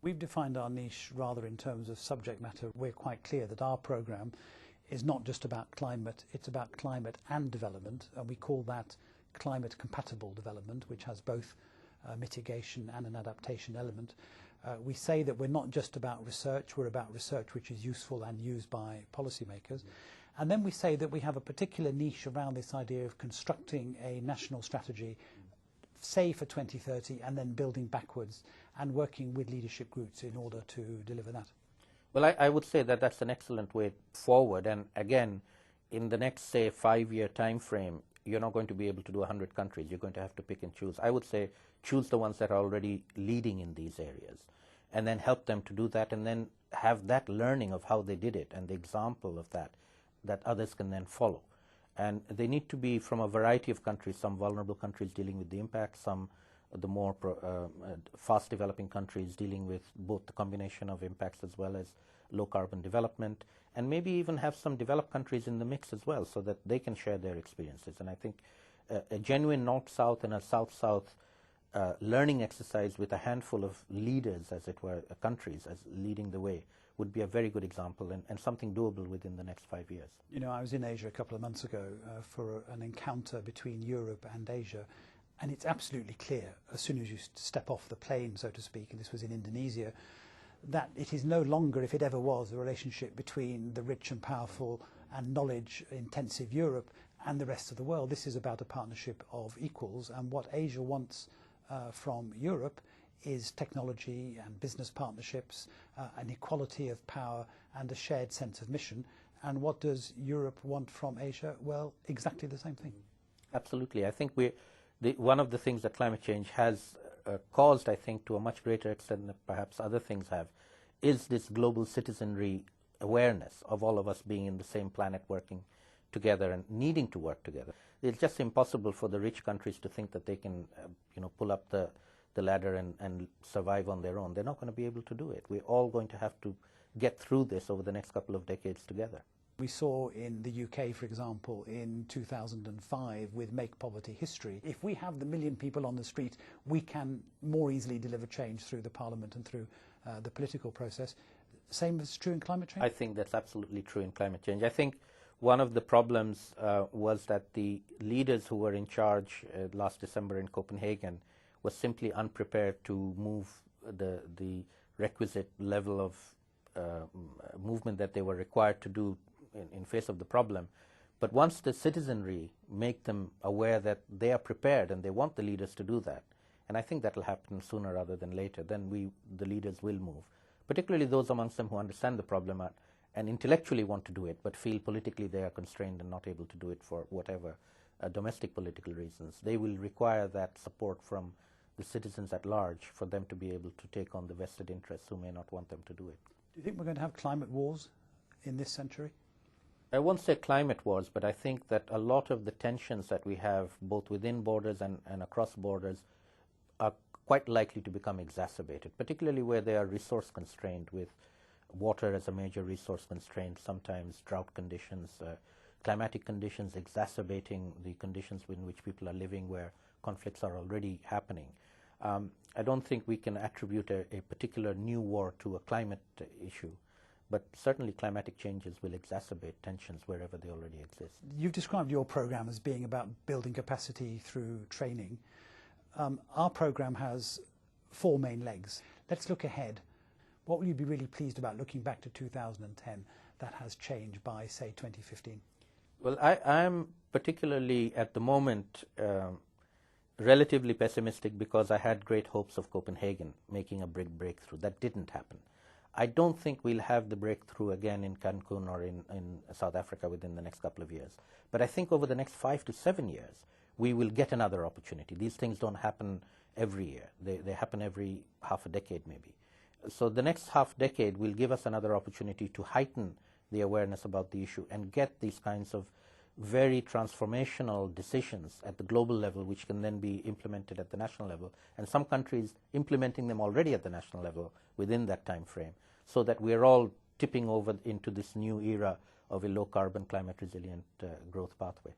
We've defined our niche rather in terms of subject matter. We're quite clear that our programme is not just about climate, it's about climate and development, and we call that climate compatible development, which has both mitigation and an adaptation element. We say that we're not just about research, we're about research which is useful and used by policymakers. And then we say that we have a particular niche around this idea of constructing a national strategy, say for 2030, and then building backwards and working with leadership groups in order to deliver that. Well, I would say that that's an excellent way forward. And again, in the next, say, 5-year time frame, you're not going to be able to do 100 countries. You're going to have to pick and choose. I would say choose the ones that are already leading in these areas and then help them to do that, and then have that learning of how they did it and the example of that others can then follow. And they need to be from a variety of countries, some vulnerable countries dealing with the impact, some the more fast developing countries dealing with both the combination of impacts as well as low carbon development, and maybe even have some developed countries in the mix as well so that they can share their experiences. And I think a genuine North-South and a South-South learning exercise with a handful of leaders, as it were, countries as leading the way, would be a very good example and something doable within the next 5 years. You know, I was in Asia a couple of months ago for an encounter between Europe and Asia, and it's absolutely clear, as soon as you step off the plane, so to speak, and this was in Indonesia, that it is no longer, if it ever was, a relationship between the rich and powerful and knowledge-intensive Europe and the rest of the world. This is about a partnership of equals, and what Asia wants from Europe is technology and business partnerships, an equality of power and a shared sense of mission. And what does Europe want from Asia? Well, exactly the same thing. Absolutely. I think one of the things that climate change has caused, I think, to a much greater extent than perhaps other things have, is this global citizenry awareness of all of us being in the same planet, working together and needing to work together. It's just impossible for the rich countries to think that they can, pull up the ladder and survive on their own. They're not going to be able to do it. We're all going to have to get through this over the next couple of decades together. We saw in the UK, for example, in 2005 with Make Poverty History, if we have the 1 million people on the street, we can more easily deliver change through the Parliament and through the political process. Same is true in climate change? I think that's absolutely true in climate change. I think one of the problems was that the leaders who were in charge last December in Copenhagen was simply unprepared to move the requisite level of movement that they were required to do in face of the problem. But once the citizenry make them aware that they are prepared and they want the leaders to do that, and I think that will happen sooner rather than later, then the leaders will move, particularly those amongst them who understand the problem and intellectually want to do it, but feel politically they are constrained and not able to do it for whatever domestic political reasons. They will require that support from the citizens at large for them to be able to take on the vested interests who may not want them to do it. Do you think we're going to have climate wars in this century? I won't say climate wars, but I think that a lot of the tensions that we have both within borders and across borders are quite likely to become exacerbated, particularly where they are resource constrained, with water as a major resource constraint, sometimes drought conditions, climatic conditions exacerbating the conditions in which people are living where conflicts are already happening. I don't think we can attribute a particular new war to a climate issue, but certainly climatic changes will exacerbate tensions wherever they already exist. You've described your programme as being about building capacity through training. Our programme has 4 main legs. Let's look ahead. What will you be really pleased about looking back to 2010 that has changed by, say, 2015? Well, I'm particularly at the moment relatively pessimistic because I had great hopes of Copenhagen making a big breakthrough. That didn't happen. I don't think we'll have the breakthrough again in Cancun or in South Africa within the next couple of years. But I think over the next 5 to 7 years, we will get another opportunity. These things don't happen every year. They happen every half a decade maybe. So the next half decade will give us another opportunity to heighten the awareness about the issue and get these kinds of very transformational decisions at the global level, which can then be implemented at the national level, and some countries implementing them already at the national level within that time frame, so that we're all tipping over into this new era of a low-carbon, climate-resilient growth pathway.